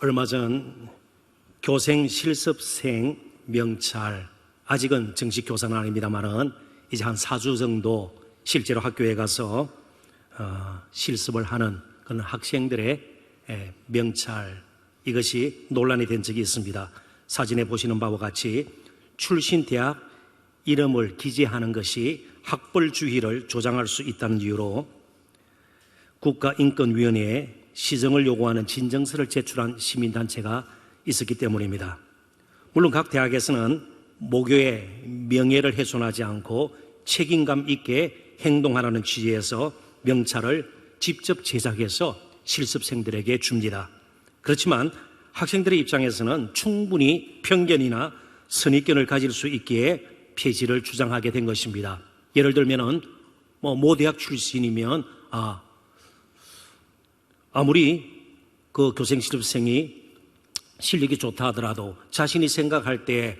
얼마 전 교생 실습생 명찰, 아직은 정식 교사는 아닙니다만은 이제 한 4주 정도 실제로 학교에 가서 실습을 하는 그런 학생들의 명찰, 이것이 논란이 된 적이 있습니다. 사진에 보시는 바와 같이 출신 대학 이름을 기재하는 것이 학벌주의를 조장할 수 있다는 이유로 국가인권위원회에 시정을 요구하는 진정서를 제출한 시민단체가 있었기 때문입니다. 물론 각 대학에서는 모교의 명예를 훼손하지 않고 책임감 있게 행동하라는 취지에서 명찰을 직접 제작해서 실습생들에게 줍니다. 그렇지만 학생들의 입장에서는 충분히 편견이나 선입견을 가질 수 있기에 폐지를 주장하게 된 것입니다. 예를 들면은 모 대학 출신이면 아무리 그 교생 실습생이 실력이 좋다 하더라도 자신이 생각할 때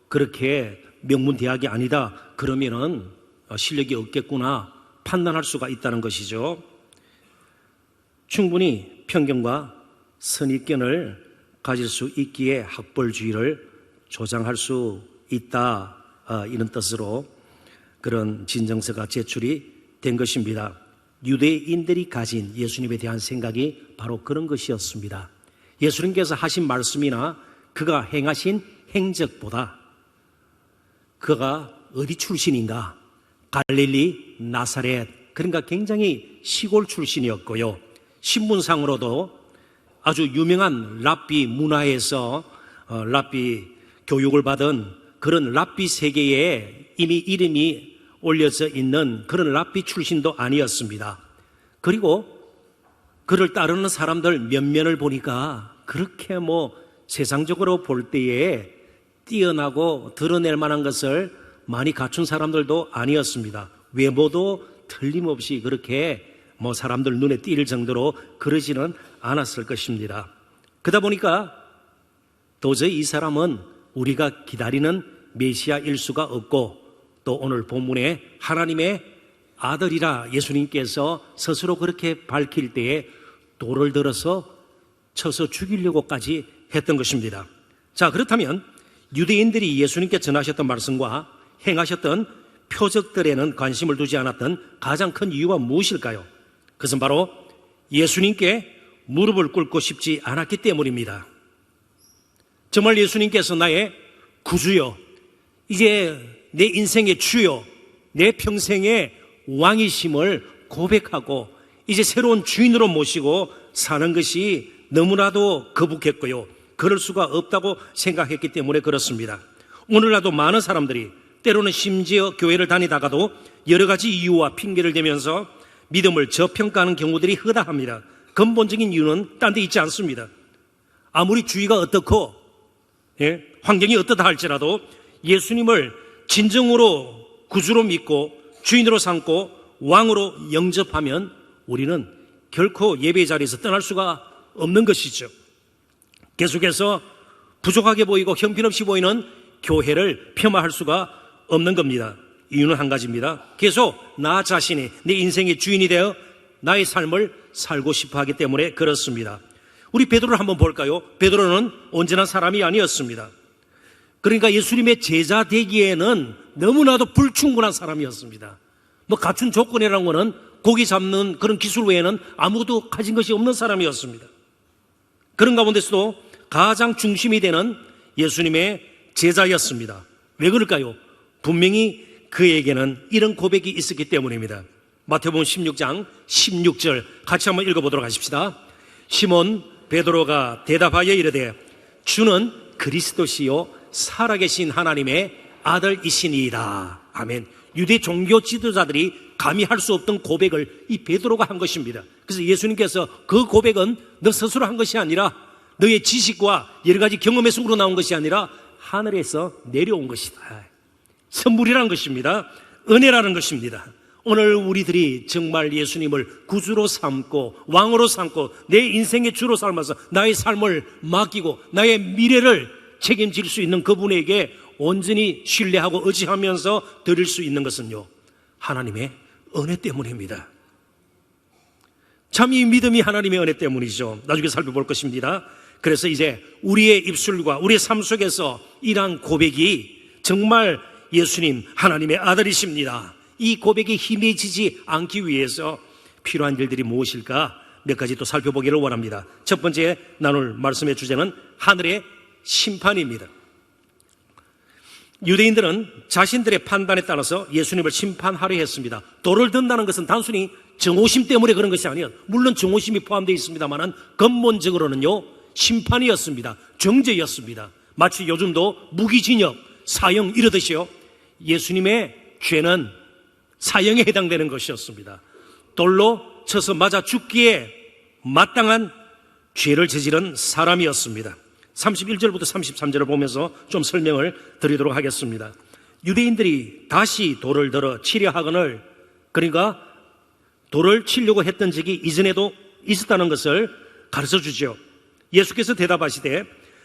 그렇게 명문 대학이 아니다 그러면은 실력이 없겠구나 판단할 수가 있다는 것이죠. 충분히 편견과 선입견을 가질 수 있기에 학벌주의를 조장할 수 있다, 이런 뜻으로 그런 진정서가 제출이 된 것입니다. 유대인들이 가진 예수님에 대한 생각이 바로 그런 것이었습니다. 예수님께서 하신 말씀이나 그가 행하신 행적보다 그가 어디 출신인가, 갈릴리, 나사렛, 그러니까 굉장히 시골 출신이었고요. 신분상으로도 아주 유명한 랍비 문화에서 랍비 교육을 받은 그런 랍비 세계에 이미 이름이 올려져 있는 그런 랍비 출신도 아니었습니다. 그리고 그를 따르는 사람들 면면을 보니까 그렇게 세상적으로 볼 때에 뛰어나고 드러낼 만한 것을 많이 갖춘 사람들도 아니었습니다. 외모도 틀림없이 그렇게 사람들 눈에 띌 정도로 그러지는 않았을 것입니다. 그러다 보니까 도저히 이 사람은 우리가 기다리는 메시아일 수가 없고, 또 오늘 본문에 하나님의 아들이라 예수님께서 스스로 그렇게 밝힐 때에 돌을 들어서 쳐서 죽이려고까지 했던 것입니다. 자, 그렇다면 유대인들이 예수님께 전하셨던 말씀과 행하셨던 표적들에는 관심을 두지 않았던 가장 큰 이유가 무엇일까요? 그것은 바로 예수님께 무릎을 꿇고 싶지 않았기 때문입니다. 정말 예수님께서 나의 구주요, 이제 내 인생의 주요, 내 평생의 왕이심을 고백하고 이제 새로운 주인으로 모시고 사는 것이 너무나도 거북했고요, 그럴 수가 없다고 생각했기 때문에 그렇습니다. 오늘날도 많은 사람들이 때로는 심지어 교회를 다니다가도 여러 가지 이유와 핑계를 대면서 믿음을 저평가하는 경우들이 허다합니다. 근본적인 이유는 딴 데 있지 않습니다. 아무리 주위가 어떻고 환경이 어떻다 할지라도 예수님을 진정으로 구주로 믿고 주인으로 삼고 왕으로 영접하면 우리는 결코 예배의 자리에서 떠날 수가 없는 것이죠. 계속해서 부족하게 보이고 형편없이 보이는 교회를 폄하할 수가 없는 겁니다. 이유는 한 가지입니다. 계속 나 자신이 내 인생의 주인이 되어 나의 삶을 살고 싶어 하기 때문에 그렇습니다. 우리 베드로를 한번 볼까요? 베드로는 언제나 사람이 아니었습니다. 그러니까 예수님의 제자 되기에는 너무나도 불충분한 사람이었습니다. 갖춘 조건이라는 것은 고기 잡는 그런 기술 외에는 아무것도 가진 것이 없는 사람이었습니다. 그런 가운데서도 가장 중심이 되는 예수님의 제자였습니다. 왜 그럴까요? 분명히 그에게는 이런 고백이 있었기 때문입니다. 마태복음 16장 16절 같이 한번 읽어보도록 하십시다. 시몬 베드로가 대답하여 이르되 주는 그리스도시요 살아계신 하나님의 아들이시니이다. 아멘. 유대 종교 지도자들이 감히 할 수 없던 고백을 이 베드로가 한 것입니다. 그래서 예수님께서 그 고백은 너 스스로 한 것이 아니라 너의 지식과 여러 가지 경험의 속으로 나온 것이 아니라 하늘에서 내려온 것이다. 선물이라는 것입니다. 은혜라는 것입니다. 오늘 우리들이 정말 예수님을 구주로 삼고 왕으로 삼고 내 인생의 주로 삼아서 나의 삶을 맡기고 나의 미래를 책임질 수 있는 그분에게 온전히 신뢰하고 의지하면서 드릴 수 있는 것은요, 하나님의 은혜 때문입니다. 참 이 믿음이 하나님의 은혜 때문이죠. 나중에 살펴볼 것입니다. 그래서 이제 우리의 입술과 우리의 삶 속에서 이러한 고백이 정말 예수님 하나님의 아들이십니다, 이 고백이 힘해지지 않기 위해서 필요한 일들이 무엇일까 몇 가지 또 살펴보기를 원합니다. 첫 번째 나눌 말씀의 주제는 하늘의 심판입니다. 유대인들은 자신들의 판단에 따라서 예수님을 심판하려 했습니다. 돌을 든다는 것은 단순히 정오심 때문에 그런 것이 아니에요. 물론 정오심이 포함되어 있습니다만 근본적으로는요, 심판이었습니다. 정죄였습니다. 마치 요즘도 무기징역, 사형 이러듯이요, 예수님의 죄는 사형에 해당되는 것이었습니다. 돌로 쳐서 맞아 죽기에 마땅한 죄를 저지른 사람이었습니다. 31절부터 33절을 보면서 좀 설명을 드리도록 하겠습니다. 유대인들이 다시 돌을 들어 치려 하거늘, 그러니까 돌을 치려고 했던 적이 이전에도 있었다는 것을 가르쳐 주죠. 예수께서 대답하시되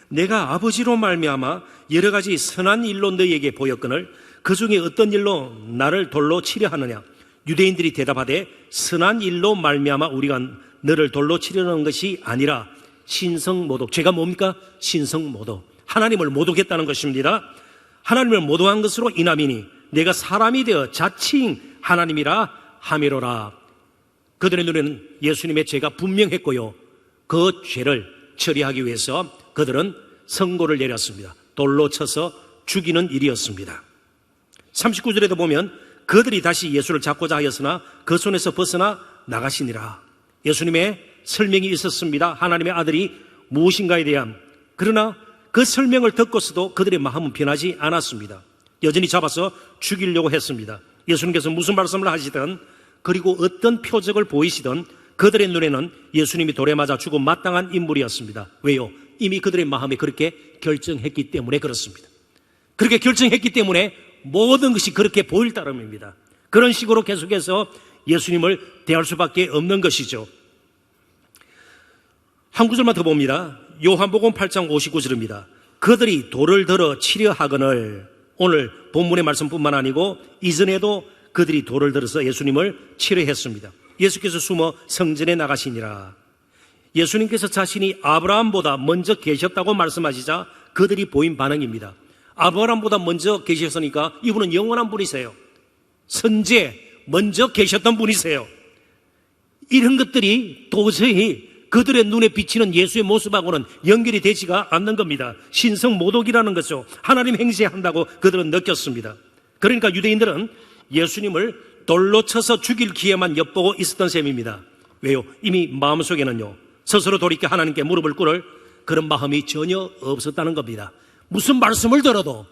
내가 아버지로 말미암아 여러 가지 선한 일로 너희에게 보였거늘 그 중에 어떤 일로 나를 돌로 치려 하느냐. 유대인들이 대답하되 선한 일로 말미암아 우리가 너를 돌로 치려는 것이 아니라 신성모독. 죄가 뭡니까? 신성모독. 하나님을 모독했다는 것입니다. 하나님을 모독한 것으로 인함이니 내가 사람이 되어 자칭 하나님이라 하미로라. 그들의 눈에는 예수님의 죄가 분명했고요, 그 죄를 처리하기 위해서 그들은 선고를 내렸습니다. 돌로 쳐서 죽이는 일이었습니다. 39절에도 보면 그들이 다시 예수를 잡고자 하였으나 그 손에서 벗어나 나가시니라. 예수님의 설명이 있었습니다. 하나님의 아들이 무엇인가에 대한. 그러나 그 설명을 듣고서도 그들의 마음은 변하지 않았습니다. 여전히 잡아서 죽이려고 했습니다. 예수님께서 무슨 말씀을 하시든 그리고 어떤 표적을 보이시든 그들의 눈에는 예수님이 돌에 맞아 죽어 마땅한 인물이었습니다. 왜요? 이미 그들의 마음에 그렇게 결정했기 때문에 그렇습니다. 그렇게 결정했기 때문에 모든 것이 그렇게 보일 따름입니다. 그런 식으로 계속해서 예수님을 대할 수밖에 없는 것이죠. 한 구절만 더 봅니다. 요한복음 8장 59절입니다. 그들이 돌을 들어 치려 하거늘. 오늘 본문의 말씀뿐만 아니고 이전에도 그들이 돌을 들어서 예수님을 치려 했습니다. 예수께서 숨어 성전에 나가시니라. 예수님께서 자신이 아브라함보다 먼저 계셨다고 말씀하시자 그들이 보인 반응입니다. 아브라함보다 먼저 계셨으니까 이분은 영원한 분이세요. 선제 먼저 계셨던 분이세요. 이런 것들이 도저히 그들의 눈에 비치는 예수의 모습하고는 연결이 되지가 않는 겁니다. 신성모독이라는 것을 하나님 행세한다고 그들은 느꼈습니다. 그러니까 유대인들은 예수님을 돌로 쳐서 죽일 기회만 엿보고 있었던 셈입니다. 왜요? 이미 마음속에는요, 스스로 돌이켜 하나님께 무릎을 꿇을 그런 마음이 전혀 없었다는 겁니다. 무슨 말씀을 들어도,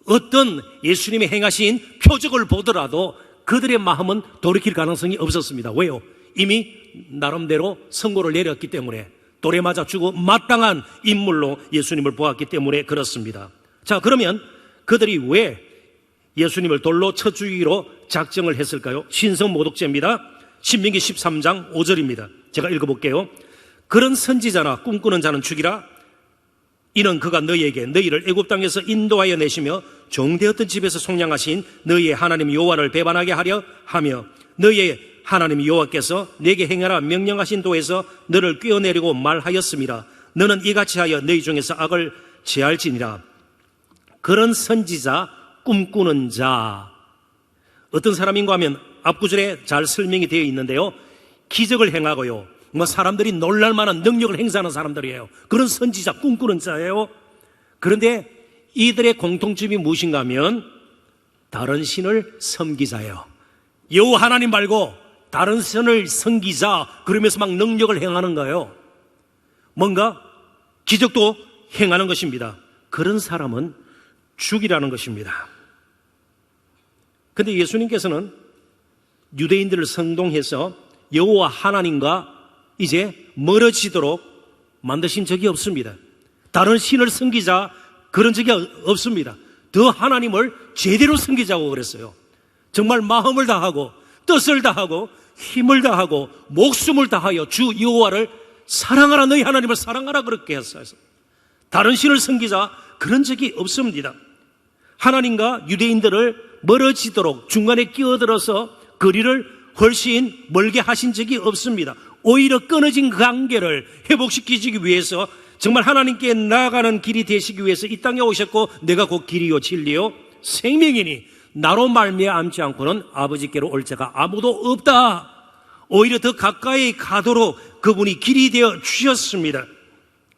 어떤 예수님이 행하신 표적을 보더라도 그들의 마음은 돌이킬 가능성이 없었습니다. 왜요? 이미 나름대로 선고를 내렸기 때문에, 돌에 맞아 죽어 마땅한 인물로 예수님을 보았기 때문에 그렇습니다. 자, 그러면 그들이 왜 예수님을 돌로 쳐 죽이기로 작정을 했을까요? 신성모독죄입니다. 신명기 13장 5절입니다. 제가 읽어볼게요. 그런 선지자나 꿈꾸는 자는 죽이라. 이는 그가 너희에게 너희를 애굽 땅에서 인도하여 내시며 종되었던 집에서 속량하신 너희의 하나님 여호와를 배반하게 하려 하며 너희의 하나님 여호와께서 내게 행하라 명령하신 도에서 너를 꿰어내리고 말하였음이라. 너는 이같이 하여 너희 중에서 악을 제할지니라. 그런 선지자, 꿈꾸는 자, 어떤 사람인가 하면 앞구절에 잘 설명이 되어 있는데요, 기적을 행하고요, 사람들이 놀랄만한 능력을 행사하는 사람들이에요. 그런 선지자, 꿈꾸는 자예요. 그런데 이들의 공통점이 무엇인가 하면 다른 신을 섬기자예요. 여호와 하나님 말고 다른 신을 섬기자, 그러면서 막 능력을 행하는 거예요. 뭔가 기적도 행하는 것입니다. 그런 사람은 죽이라는 것입니다. 그런데 예수님께서는 유대인들을 선동해서 여호와 하나님과 이제 멀어지도록 만드신 적이 없습니다. 다른 신을 섬기자, 그런 적이 없습니다. 더 하나님을 제대로 섬기자고 그랬어요. 정말 마음을 다하고 뜻을 다하고 힘을 다하고 목숨을 다하여 주 여호와를 사랑하라, 너희 하나님을 사랑하라, 그렇게 했어요. 다른 신을 섬기자, 그런 적이 없습니다. 하나님과 유대인들을 멀어지도록 중간에 끼어들어서 거리를 훨씬 멀게 하신 적이 없습니다. 오히려 끊어진 관계를 회복시키기 위해서 정말 하나님께 나아가는 길이 되시기 위해서 이 땅에 오셨고 내가 곧 길이요 진리요 생명이니 나로 말미암지 않고는 아버지께로 올 자가 아무도 없다. 오히려 더 가까이 가도록 그분이 길이 되어 주셨습니다.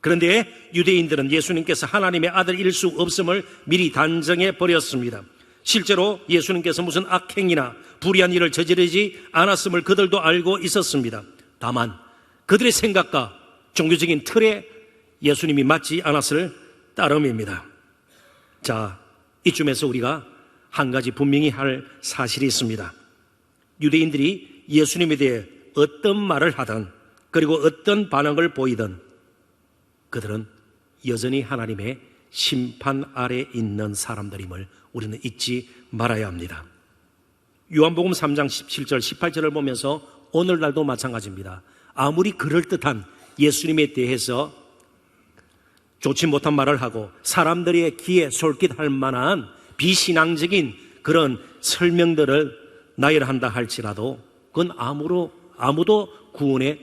그런데 유대인들은 예수님께서 하나님의 아들일 수 없음을 미리 단정해 버렸습니다. 실제로 예수님께서 무슨 악행이나 불의한 일을 저지르지 않았음을 그들도 알고 있었습니다. 다만 그들의 생각과 종교적인 틀에 예수님이 맞지 않았을 따름입니다. 자, 이쯤에서 우리가 한 가지 분명히 할 사실이 있습니다. 유대인들이 예수님에 대해 어떤 말을 하든 그리고 어떤 반응을 보이든 그들은 여전히 하나님의 심판 아래 있는 사람들임을 우리는 잊지 말아야 합니다. 요한복음 3장 17절 18절을 보면서 오늘날도 마찬가지입니다. 아무리 그럴듯한 예수님에 대해서 좋지 못한 말을 하고 사람들의 귀에 솔깃할 만한 비신앙적인 그런 설명들을 나열한다 할지라도 그건 아무도 구원에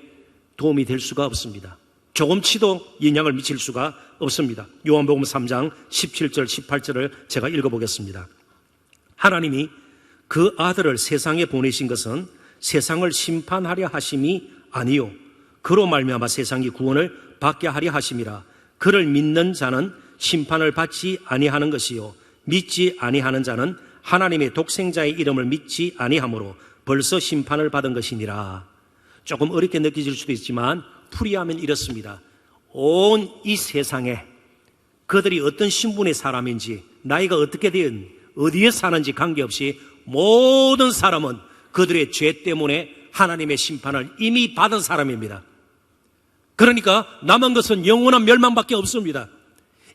도움이 될 수가 없습니다. 조금치도 영향을 미칠 수가 없습니다. 요한복음 3장 17절 18절을 제가 읽어보겠습니다. 하나님이 그 아들을 세상에 보내신 것은 세상을 심판하려 하심이 아니요 그로 말미암아 세상이 구원을 받게 하려 하심이라. 그를 믿는 자는 심판을 받지 아니하는 것이요 믿지 아니하는 자는 하나님의 독생자의 이름을 믿지 아니하므로 벌써 심판을 받은 것이니라. 조금 어렵게 느껴질 수도 있지만 풀이하면 이렇습니다. 온 이 세상에 그들이 어떤 신분의 사람인지 나이가 어떻게 된 어디에 사는지 관계없이 모든 사람은 그들의 죄 때문에 하나님의 심판을 이미 받은 사람입니다. 그러니까 남은 것은 영원한 멸망밖에 없습니다.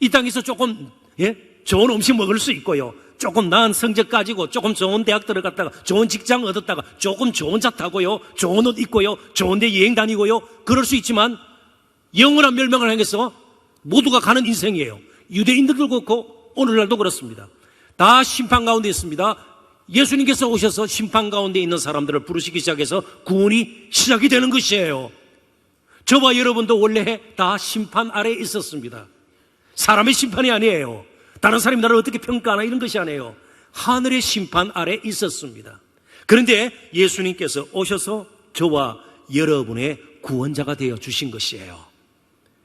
이 땅에서 조금 좋은 음식 먹을 수 있고요, 조금 나은 성적 가지고 조금 좋은 대학 들어갔다가 좋은 직장 얻었다가 조금 좋은 차 타고요, 좋은 옷 입고요, 좋은 데 여행 다니고요, 그럴 수 있지만 영원한 멸망을 향해서 모두가 가는 인생이에요. 유대인들도 그렇고 오늘날도 그렇습니다. 다 심판 가운데 있습니다. 예수님께서 오셔서 심판 가운데 있는 사람들을 부르시기 시작해서 구원이 시작이 되는 것이에요. 저와 여러분도 원래 다 심판 아래에 있었습니다. 사람의 심판이 아니에요. 다른 사람이 나를 어떻게 평가하나 이런 것이 아니에요. 하늘의 심판 아래에 있었습니다. 그런데 예수님께서 오셔서 저와 여러분의 구원자가 되어 주신 것이에요.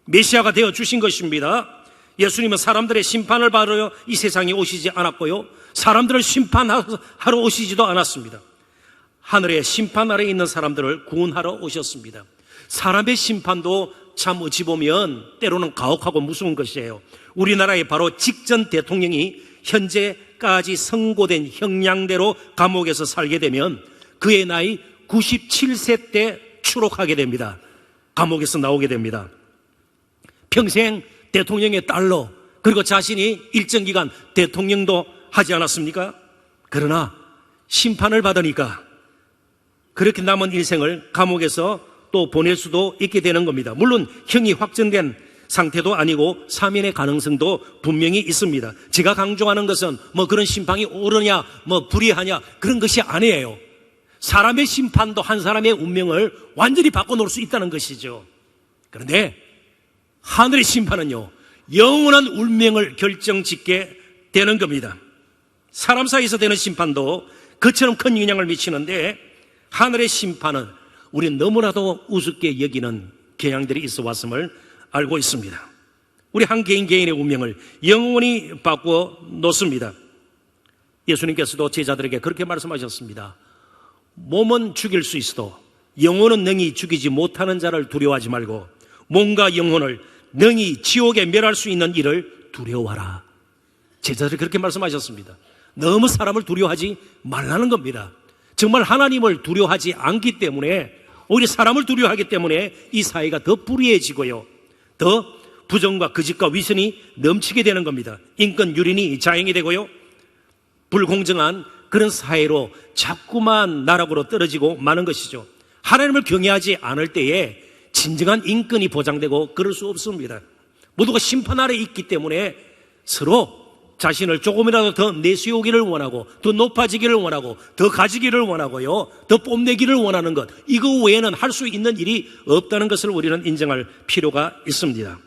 메시아가 되어 주신 것입니다. 예수님은 사람들의 심판을 받으러 이 세상에 오시지 않았고요, 사람들을 심판하러 오시지도 않았습니다. 하늘의 심판 아래에 있는 사람들을 구원하러 오셨습니다. 사람의 심판도 참 어찌 보면 때로는 가혹하고 무서운 것이에요. 우리나라의 바로 직전 대통령이 현재까지 선고된 형량대로 감옥에서 살게 되면 그의 나이 97세 때 추록하게 됩니다. 감옥에서 나오게 됩니다. 평생 대통령의 딸로, 그리고 자신이 일정 기간 대통령도 하지 않았습니까? 그러나 심판을 받으니까 그렇게 남은 인생을 감옥에서 또 보낼 수도 있게 되는 겁니다. 물론 형이 확정된 상태도 아니고 사면의 가능성도 분명히 있습니다. 제가 강조하는 것은 뭐 그런 심판이 옳으냐 뭐 불의하냐 그런 것이 아니에요. 사람의 심판도 한 사람의 운명을 완전히 바꿔놓을 수 있다는 것이죠. 그런데 하늘의 심판은요, 영원한 운명을 결정짓게 되는 겁니다. 사람 사이에서 되는 심판도 그처럼 큰 영향을 미치는데 하늘의 심판은 우리는 너무나도 우습게 여기는 경향들이 있어 왔음을 알고 있습니다. 우리 한 개인 개인의 운명을 영원히 바꿔 놓습니다. 예수님께서도 제자들에게 그렇게 말씀하셨습니다. 몸은 죽일 수 있어도 영혼은 능히 죽이지 못하는 자를 두려워하지 말고 몸과 영혼을 능히 지옥에 멸할 수 있는 일을 두려워하라. 제자들이 그렇게 말씀하셨습니다. 너무 사람을 두려워하지 말라는 겁니다. 정말 하나님을 두려워하지 않기 때문에, 오히려 사람을 두려워하기 때문에 이 사회가 더 불의해지고요, 더 부정과 거짓과 위선이 넘치게 되는 겁니다. 인권 유린이 자행이 되고요, 불공정한 그런 사회로 자꾸만 나락으로 떨어지고 마는 것이죠. 하나님을 경외하지 않을 때에 진정한 인권이 보장되고 그럴 수 없습니다. 모두가 심판 아래 있기 때문에 서로 자신을 조금이라도 더 내세우기를 원하고, 더 높아지기를 원하고, 더 가지기를 원하고요, 더 뽐내기를 원하는 것, 이거 외에는 할 수 있는 일이 없다는 것을 우리는 인정할 필요가 있습니다.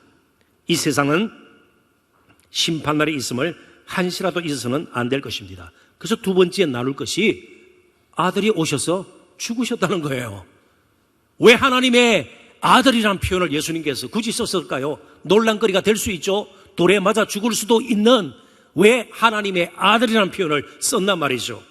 이 세상은 심판날이 있음을 한시라도 잊어서는 안 될 것입니다. 그래서 두 번째 나눌 것이 아들이 오셔서 죽으셨다는 거예요. 왜 하나님의 아들이라는 표현을 예수님께서 굳이 썼을까요? 논란거리가 될 수 있죠. 돌에 맞아 죽을 수도 있는 왜 하나님의 아들이라는 표현을 썼단 말이죠.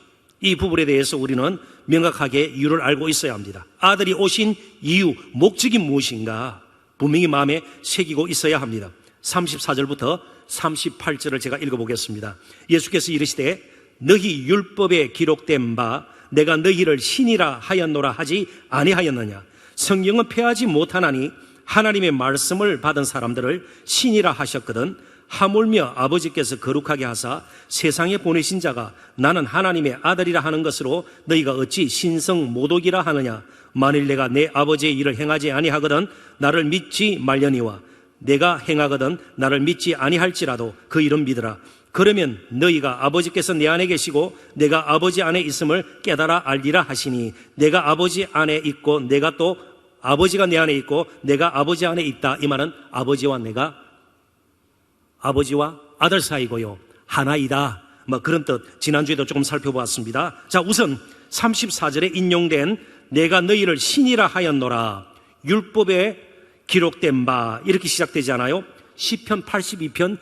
이 부분에 대해서 우리는 명확하게 이유를 알고 있어야 합니다. 아들이 오신 이유, 목적이 무엇인가 분명히 마음에 새기고 있어야 합니다. 34절부터 38절을 제가 읽어보겠습니다. 예수께서 이르시되 너희 율법에 기록된 바 내가 너희를 신이라 하였노라 하지 아니하였느냐. 성경은 폐하지 못하나니 하나님의 말씀을 받은 사람들을 신이라 하셨거든. 하물며 아버지께서 거룩하게 하사 세상에 보내신 자가 나는 하나님의 아들이라 하는 것으로 너희가 어찌 신성 모독이라 하느냐. 만일 내가 내 아버지의 일을 행하지 아니하거든 나를 믿지 말려니와 내가 행하거든 나를 믿지 아니할지라도 그 일은 믿으라. 그러면 너희가 아버지께서 내 안에 계시고 내가 아버지 안에 있음을 깨달아 알리라 하시니 내가 아버지 안에 있고 내가 또 아버지가 내 안에 있고 내가 아버지 안에 있다. 이 말은 아버지와 내가 아버지와 아들 사이고요. 하나이다. 그런 뜻 지난주에도 조금 살펴보았습니다. 자, 우선 34절에 인용된 내가 너희를 신이라 하였노라. 율법에 기록된 바 이렇게 시작되지 않아요? 시편 82편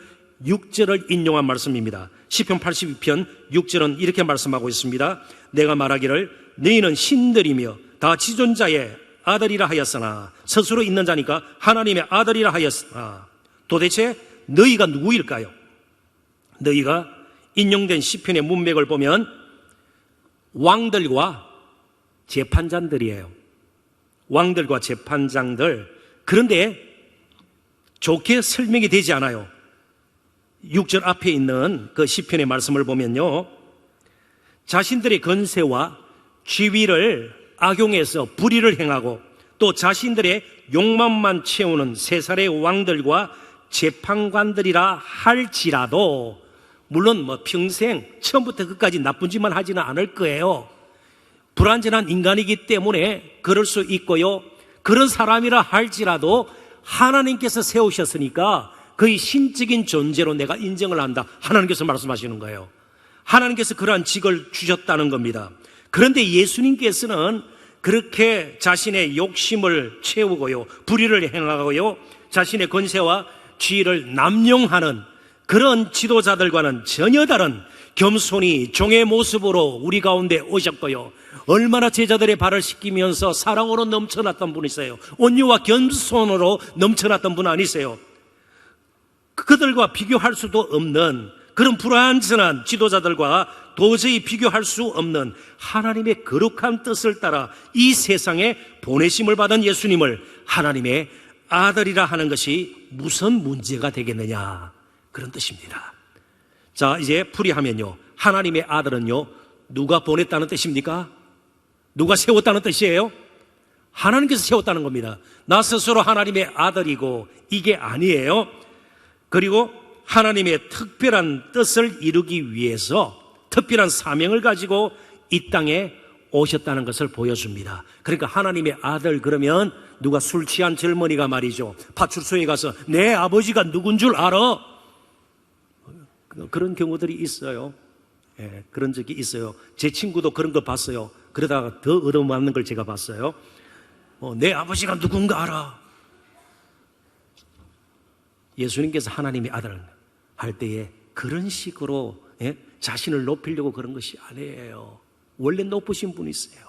6절을 인용한 말씀입니다. 시편 82편 6절은 이렇게 말씀하고 있습니다. 내가 말하기를 너희는 신들이며 다 지존자의 아들이라 하였으나 스스로 있는 자니까 하나님의 아들이라 하였으나 도대체 너희가 누구일까요? 너희가 인용된 시편의 문맥을 보면 왕들과 재판장들이에요. 왕들과 재판장들. 그런데 좋게 설명이 되지 않아요. 6절 앞에 있는 그 시편의 말씀을 보면요, 자신들의 건세와 지위를 악용해서 불의를 행하고 또 자신들의 욕망만 채우는 세 살의 왕들과 재판관들이라 할지라도 물론 평생 처음부터 끝까지 나쁜 짓만 하지는 않을 거예요. 불완전한 인간이기 때문에 그럴 수 있고요. 그런 사람이라 할지라도 하나님께서 세우셨으니까 그의 신적인 존재로 내가 인정을 한다. 하나님께서 말씀하시는 거예요. 하나님께서 그러한 직을 주셨다는 겁니다. 그런데 예수님께서는 그렇게 자신의 욕심을 채우고요, 불의를 행하고요, 자신의 권세와 지위를 남용하는 그런 지도자들과는 전혀 다른 겸손히 종의 모습으로 우리 가운데 오셨고요, 얼마나 제자들의 발을 씻기면서 사랑으로 넘쳐났던 분이세요. 온유와 겸손으로 넘쳐났던 분 아니세요? 그들과 비교할 수도 없는 그런 불완전한 지도자들과 도저히 비교할 수 없는 하나님의 거룩한 뜻을 따라 이 세상에 보내심을 받은 예수님을 하나님의 아들이라 하는 것이 무슨 문제가 되겠느냐, 그런 뜻입니다. 자, 이제 풀이하면요, 하나님의 아들은요, 누가 보냈다는 뜻입니까? 누가 세웠다는 뜻이에요? 하나님께서 세웠다는 겁니다. 나 스스로 하나님의 아들이고 이게 아니에요. 그리고 하나님의 특별한 뜻을 이루기 위해서 특별한 사명을 가지고 이 땅에 오셨다는 것을 보여줍니다. 그러니까 하나님의 아들 그러면 누가 술 취한 젊은이가 말이죠, 파출소에 가서 내 아버지가 누군 줄 알아? 그런 경우들이 있어요. 예, 그런 적이 있어요. 제 친구도 그런 거 봤어요. 그러다가 더 얻어맞는 걸 제가 봤어요. 내 아버지가 누군가 알아? 예수님께서 하나님의 아들 할 때에 그런 식으로 자신을 높이려고 그런 것이 아니에요. 원래 높으신 분이세요.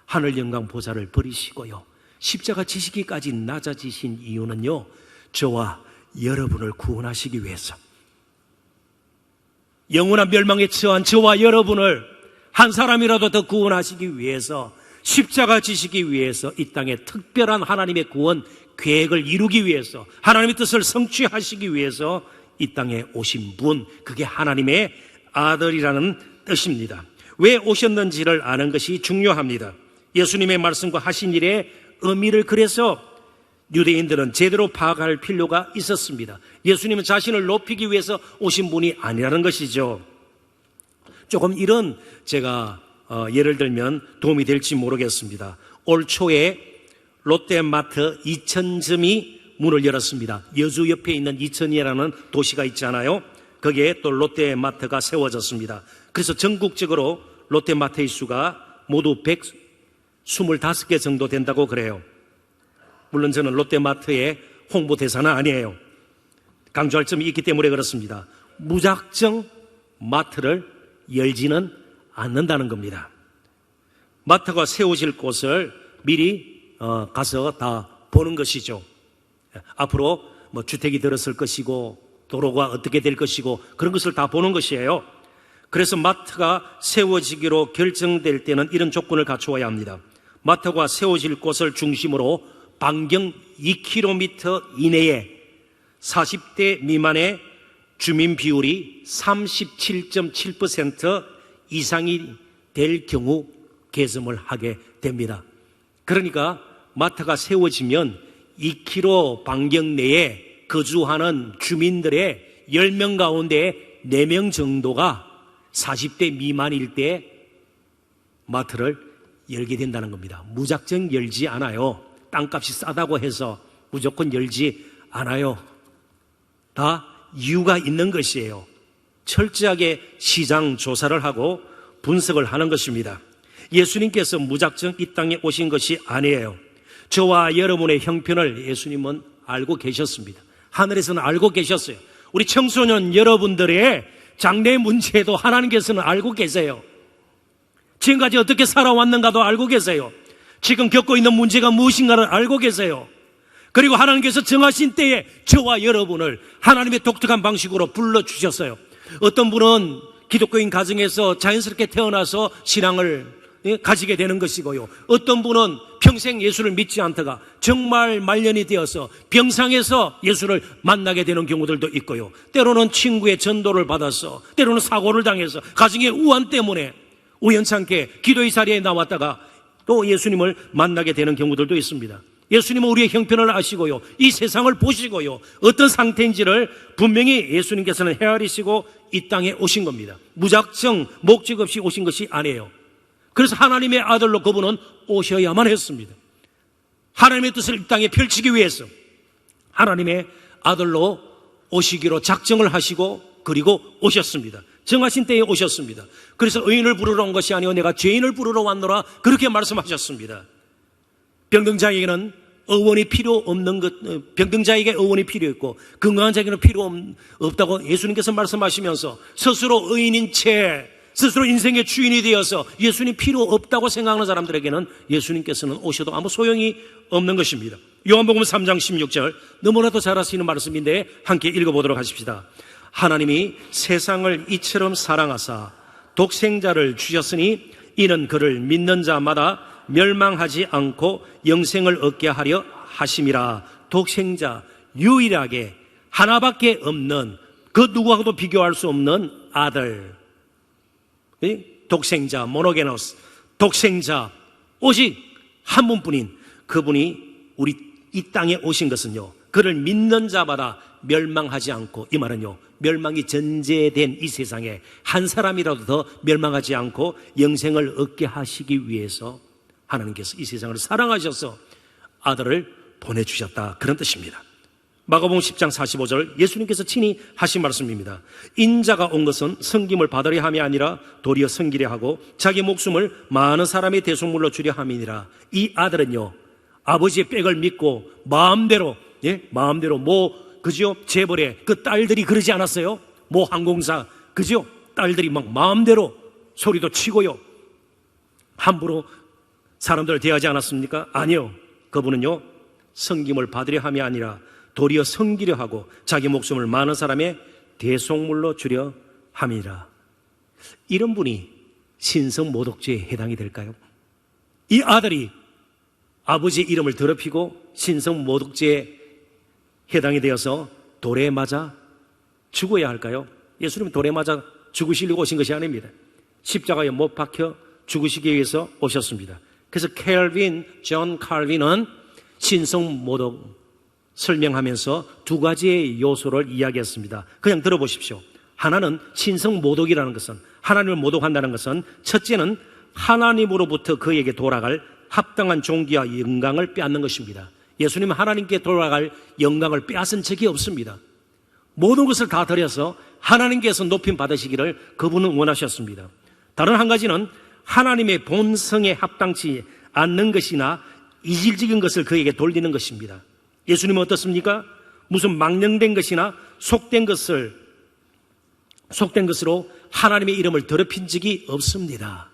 하늘 영광 보좌를 버리시고요, 십자가 지시기까지 낮아지신 이유는요, 저와 여러분을 구원하시기 위해서, 영원한 멸망에 처한 저와 여러분을 한 사람이라도 더 구원하시기 위해서, 십자가 지시기 위해서, 이 땅에 특별한 하나님의 구원 계획을 이루기 위해서, 하나님의 뜻을 성취하시기 위해서 이 땅에 오신 분, 그게 하나님의 아들이라는 뜻입니다. 왜 오셨는지를 아는 것이 중요합니다. 예수님의 말씀과 하신 일의 의미를 그래서 유대인들은 제대로 파악할 필요가 있었습니다. 예수님은 자신을 높이기 위해서 오신 분이 아니라는 것이죠. 조금 이런 제가 예를 들면 도움이 될지 모르겠습니다. 올 초에 롯데마트 2000점이 문을 열었습니다. 여주 옆에 있는 이천이라는 도시가 있잖아요. 거기에 또 롯데마트가 세워졌습니다. 그래서 전국적으로 롯데마트의 수가 모두 125개 정도 된다고 그래요. 물론 저는 롯데마트의 홍보대사는 아니에요. 강조할 점이 있기 때문에 그렇습니다. 무작정 마트를 열지는 않는다는 겁니다. 마트가 세워질 곳을 미리 가서 다 보는 것이죠. 앞으로 뭐 주택이 들었을 것이고 도로가 어떻게 될 것이고 그런 것을 다 보는 것이에요. 그래서 마트가 세워지기로 결정될 때는 이런 조건을 갖추어야 합니다. 마트가 세워질 곳을 중심으로 반경 2km 이내에 40대 미만의 주민 비율이 37.7% 이상이 될 경우 개점을 하게 됩니다. 그러니까 마트가 세워지면 2km 반경 내에 거주하는 주민들의 10명 가운데 4명 정도가 40대 미만일 때 마트를 열게 된다는 겁니다. 무작정 열지 않아요. 땅값이 싸다고 해서 무조건 열지 않아요. 다 이유가 있는 것이에요. 철저하게 시장 조사를 하고 분석을 하는 것입니다. 예수님께서 무작정 이 땅에 오신 것이 아니에요. 저와 여러분의 형편을 예수님은 알고 계셨습니다. 하늘에서는 알고 계셨어요. 우리 청소년 여러분들의 장래 문제도 하나님께서는 알고 계세요. 지금까지 어떻게 살아왔는가도 알고 계세요. 지금 겪고 있는 문제가 무엇인가를 알고 계세요. 그리고 하나님께서 정하신 때에 저와 여러분을 하나님의 독특한 방식으로 불러주셨어요. 어떤 분은 기독교인 가정에서 자연스럽게 태어나서 신앙을 가지게 되는 것이고요. 어떤 분은 평생 예수를 믿지 않다가 정말 말년이 되어서 병상에서 예수를 만나게 되는 경우들도 있고요. 때로는 친구의 전도를 받아서, 때로는 사고를 당해서 가정의 우환 때문에 우연찮게 기도의 자리에 나왔다가 또 예수님을 만나게 되는 경우들도 있습니다. 예수님은 우리의 형편을 아시고요, 이 세상을 보시고요, 어떤 상태인지를 분명히 예수님께서는 헤아리시고 이 땅에 오신 겁니다. 무작정 목적 없이 오신 것이 아니에요. 그래서 하나님의 아들로 그분은 오셔야만 했습니다. 하나님의 뜻을 이 땅에 펼치기 위해서 하나님의 아들로 오시기로 작정을 하시고 그리고 오셨습니다. 정하신 때에 오셨습니다. 그래서 의인을 부르러 온 것이 아니오 내가 죄인을 부르러 왔노라 그렇게 말씀하셨습니다. 병등자에게는 의원이 필요 없는 것, 병등자에게 의원이 필요 있고 건강한 자에게는 필요 없다고 예수님께서 말씀하시면서 스스로 의인인 채 스스로 인생의 주인이 되어서 예수님 필요 없다고 생각하는 사람들에게는 예수님께서는 오셔도 아무 소용이 없는 것입니다. 요한복음 3장 16절 너무나도 잘 아시는 말씀인데 함께 읽어보도록 하십시다. 하나님이 세상을 이처럼 사랑하사 독생자를 주셨으니 이는 그를 믿는 자마다 멸망하지 않고 영생을 얻게 하려 하심이라. 독생자, 유일하게 하나밖에 없는 그 누구하고도 비교할 수 없는 아들, 독생자, 모노게노스, 독생자, 오직 한 분뿐인 그분이 우리 이 땅에 오신 것은요, 그를 믿는 자마다 멸망하지 않고, 이 말은요, 멸망이 전제된 이 세상에 한 사람이라도 더 멸망하지 않고 영생을 얻게 하시기 위해서 하나님께서 이 세상을 사랑하셔서 아들을 보내주셨다, 그런 뜻입니다. 마가복음 10장 45절 예수님께서 친히 하신 말씀입니다. 인자가 온 것은 섬김을 받으려 함이 아니라 도리어 섬기려 하고 자기 목숨을 많은 사람의 대속물로 주려 함이니라. 이 아들은요, 아버지의 빽을 믿고 마음대로 그죠? 재벌의 그 딸들이 그러지 않았어요? 모 항공사, 그죠? 딸들이 막 마음대로 소리도 치고요, 함부로 사람들을 대하지 않았습니까? 아니요. 그분은요, 섬김을 받으려 함이 아니라 도리어 섬기려 하고 자기 목숨을 많은 사람의 대속물로 주려 함이라. 이런 분이 신성모독죄에 해당이 될까요? 이 아들이 아버지의 이름을 더럽히고 신성모독죄에 해당이 되어서 돌에 맞아 죽어야 할까요? 예수님은 돌에 맞아 죽으시려고 오신 것이 아닙니다. 십자가에 못 박혀 죽으시기 위해서 오셨습니다. 그래서 존 칼빈은 신성모독 설명하면서 두 가지의 요소를 이야기했습니다. 그냥 들어보십시오. 하나는 신성모독이라는 것은, 하나님을 모독한다는 것은, 첫째는 하나님으로부터 그에게 돌아갈 합당한 존귀와 영광을 빼앗는 것입니다. 예수님은 하나님께 돌아갈 영광을 빼앗은 적이 없습니다. 모든 것을 다 드려서 하나님께서 높임 받으시기를 그분은 원하셨습니다. 다른 한 가지는 하나님의 본성에 합당치 않는 것이나 이질적인 것을 그에게 돌리는 것입니다. 예수님은 어떻습니까? 무슨 망령된 것이나 속된 것으로 하나님의 이름을 더럽힌 적이 없습니다.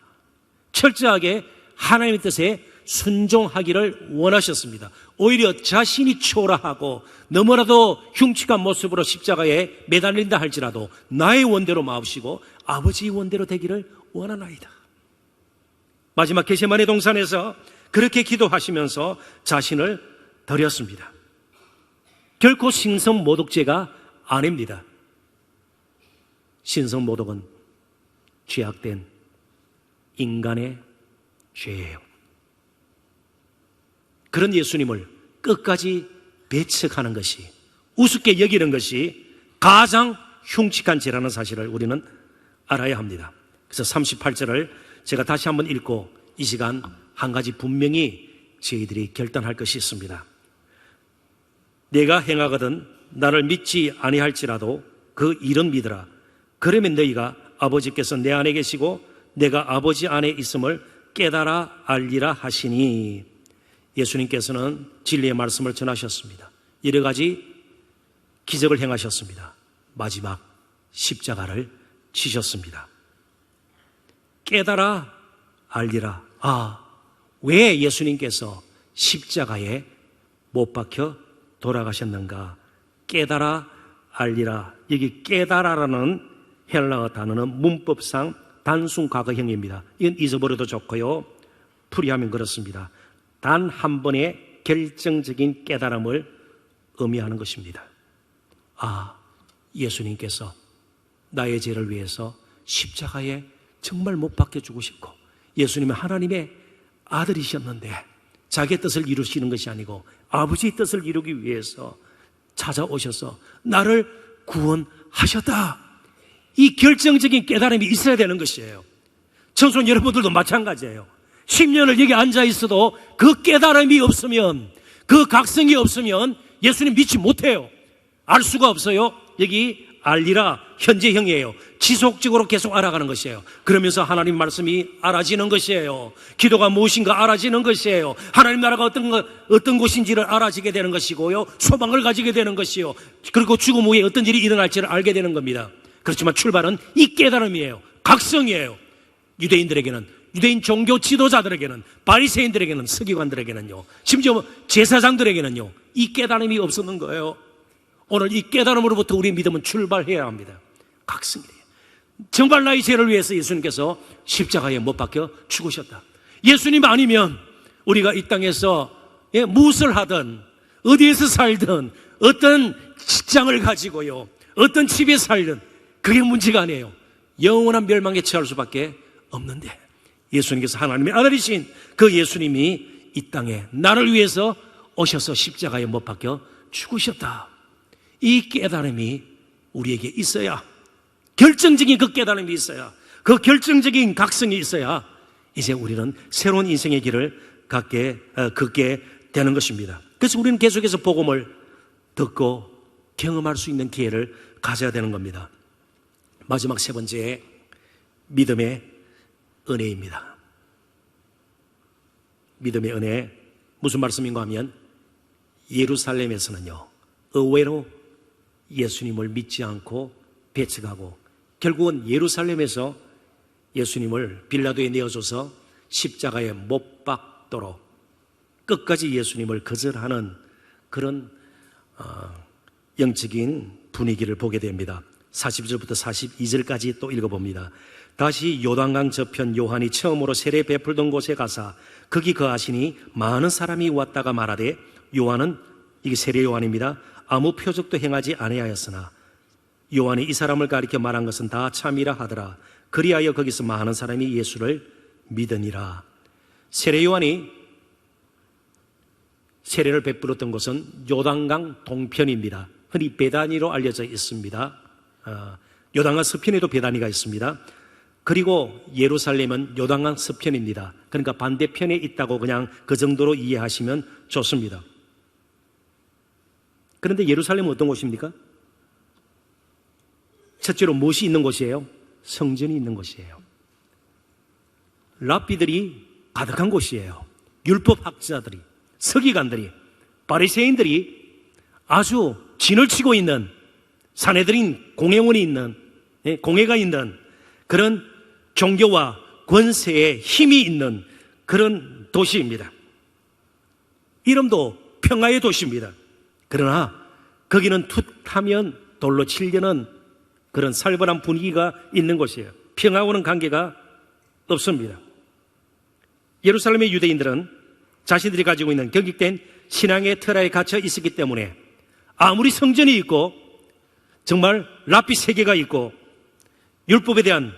철저하게 하나님의 뜻에 순종하기를 원하셨습니다. 오히려 자신이 초라하고 너무나도 흉측한 모습으로 십자가에 매달린다 할지라도 나의 원대로 마옵시고 아버지의 원대로 되기를 원하나이다. 마지막 겟세마네 동산에서 그렇게 기도하시면서 자신을 드렸습니다. 결코 신성모독죄가 아닙니다. 신성모독은 죄악된 인간의 죄예요. 그런 예수님을 끝까지 배척하는 것이, 우습게 여기는 것이 가장 흉측한 죄라는 사실을 우리는 알아야 합니다. 그래서 38절을 제가 다시 한번 읽고 이 시간 한 가지 분명히 저희들이 결단할 것이 있습니다. 내가 행하거든 나를 믿지 아니할지라도 그 일은 믿으라. 그러면 너희가 아버지께서 내 안에 계시고 내가 아버지 안에 있음을 깨달아 알리라 하시니. 예수님께서는 진리의 말씀을 전하셨습니다. 여러 가지 기적을 행하셨습니다. 마지막 십자가를 지셨습니다. 깨달아 알리라. 왜 예수님께서 십자가에 못 박혀 돌아가셨는가? 깨달아 알리라. 여기 깨달아라는 헬라어 단어는 문법상 단순 과거형입니다. 이건 잊어버려도 좋고요. 풀이하면 그렇습니다. 단 한 번의 결정적인 깨달음을 의미하는 것입니다. 예수님께서 나의 죄를 위해서 십자가에 정말 못 박혀주고 싶고, 예수님은 하나님의 아들이셨는데 자기의 뜻을 이루시는 것이 아니고 아버지의 뜻을 이루기 위해서 찾아오셔서 나를 구원하셨다. 이 결정적인 깨달음이 있어야 되는 것이에요. 청소년 여러분들도 마찬가지예요. 10년을 여기 앉아 있어도 그 깨달음이 없으면, 그 각성이 없으면 예수님 믿지 못해요. 알 수가 없어요. 여기 알리라 현재형이에요. 지속적으로 계속 알아가는 것이에요. 그러면서 하나님 말씀이 알아지는 것이에요. 기도가 무엇인가 알아지는 것이에요. 하나님 나라가 어떤 곳인지를 알아지게 되는 것이고요. 소망을 가지게 되는 것이요. 그리고 죽음 후에 어떤 일이 일어날지를 알게 되는 겁니다. 그렇지만 출발은 이 깨달음이에요. 각성이에요. 유대인 종교 지도자들에게는, 바리새인들에게는, 서기관들에게는요, 심지어 제사장들에게는요, 이 깨달음이 없었는 거예요. 오늘 이 깨달음으로부터 우리의 믿음은 출발해야 합니다. 각성이에요. 정말 나의 죄를 위해서 예수님께서 십자가에 못 박혀 죽으셨다. 예수님 아니면 우리가 이 땅에서 무엇을 하든, 어디에서 살든, 어떤 직장을 가지고요, 어떤 집에 살든 그게 문제가 아니에요. 영원한 멸망에 처할 수밖에 없는데, 예수님께서 하나님의 아들이신 그 예수님이 이 땅에 나를 위해서 오셔서 십자가에 못 박혀 죽으셨다. 이 깨달음이 우리에게 있어야, 결정적인 그 깨달음이 있어야, 그 결정적인 각성이 있어야 이제 우리는 새로운 인생의 길을 걷게 되는 것입니다. 그래서 우리는 계속해서 복음을 듣고 경험할 수 있는 기회를 가져야 되는 겁니다. 마지막 세 번째, 믿음의 은혜입니다. 믿음의 은혜, 무슨 말씀인가 하면 예루살렘에서는요, 의외로 예수님을 믿지 않고 배척하고 결국은 예루살렘에서 예수님을 빌라도에 내어줘서 십자가에 못 박도록 끝까지 예수님을 거절하는 그런 영적인 분위기를 보게 됩니다. 40절부터 42절까지 또 읽어봅니다. 다시 요단강 저편 요한이 처음으로 세례 베풀던 곳에 가사 거기 거하시니 많은 사람이 왔다가 말하되, 요한은, 이게 세례 요한입니다, 아무 표적도 행하지 아니하였으나 요한이 이 사람을 가리켜 말한 것은 다 참이라 하더라. 그리하여 거기서 많은 사람이 예수를 믿으니라. 세례 요한이 세례를 베풀었던 곳은 요단강 동편입니다. 흔히 베다니로 알려져 있습니다. 요단강 서편에도 베다니가 있습니다. 그리고 예루살렘은 요단강 서편입니다. 그러니까 반대편에 있다고 그냥 그 정도로 이해하시면 좋습니다. 그런데 예루살렘은 어떤 곳입니까? 첫째로 무엇이 있는 곳이에요? 성전이 있는 곳이에요. 랍비들이 가득한 곳이에요. 율법학자들이, 서기관들이, 바리새인들이 아주 진을 치고 있는, 사내들인 공회원이 있는, 공회가 있는 그런 종교와 권세에 힘이 있는 그런 도시입니다. 이름도 평화의 도시입니다. 그러나 거기는 툭하면 돌로 치려는 그런 살벌한 분위기가 있는 곳이에요. 평화와는 관계가 없습니다. 예루살렘의 유대인들은 자신들이 가지고 있는 경직된 신앙의 틀에 갇혀 있었기 때문에 아무리 성전이 있고 정말 랍비 세계가 있고 율법에 대한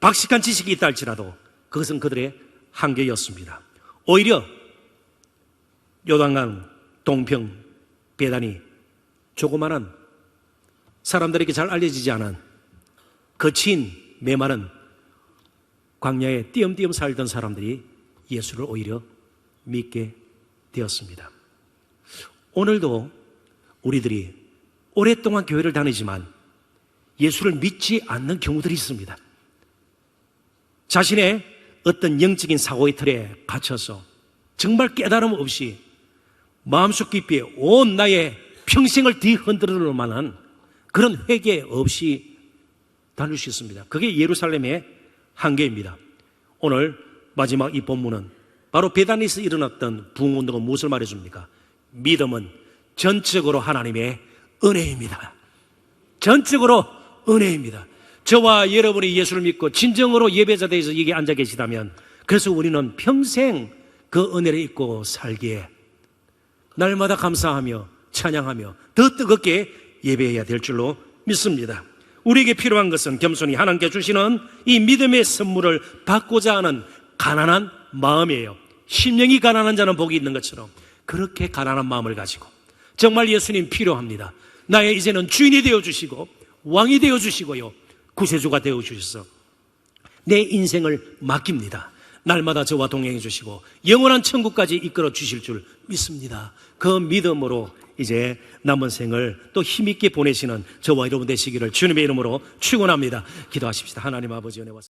박식한 지식이 있다 할지라도 그것은 그들의 한계였습니다. 오히려 요단강 동평 배단이 조그마한 사람들에게 잘 알려지지 않은 거친 메마른 광야에 띄엄띄엄 살던 사람들이 예수를 오히려 믿게 되었습니다. 오늘도 우리들이 오랫동안 교회를 다니지만 예수를 믿지 않는 경우들이 있습니다. 자신의 어떤 영적인 사고의 틀에 갇혀서 정말 깨달음 없이 마음속 깊이 온 나의 평생을 뒤흔들을 만한 그런 회개 없이 다닐 수 있습니다. 그게 예루살렘의 한계입니다. 오늘 마지막 이 본문은 바로 베다니에서 일어났던 부흥운동은 무엇을 말해줍니까? 믿음은 전적으로 하나님의 은혜입니다. 전적으로 은혜입니다. 저와 여러분이 예수를 믿고 진정으로 예배자대에서 여기 앉아 계시다면 그래서 우리는 평생 그 은혜를 잊고 살기에 날마다 감사하며 찬양하며 더 뜨겁게 예배해야 될 줄로 믿습니다. 우리에게 필요한 것은 겸손히 하나님께 주시는 이 믿음의 선물을 받고자 하는 가난한 마음이에요. 심령이 가난한 자는 복이 있는 것처럼 그렇게 가난한 마음을 가지고 정말 예수님 필요합니다. 나의 이제는 주인이 되어주시고 왕이 되어주시고요 구세주가 되어주셔서 내 인생을 맡깁니다. 날마다 저와 동행해 주시고 영원한 천국까지 이끌어 주실 줄 믿습니다. 그 믿음으로 이제 남은 생을 또 힘있게 보내시는 저와 여러분 되시기를 주님의 이름으로 축원합니다. 기도하십시다. 하나님 아버지 은혜 왔습니다.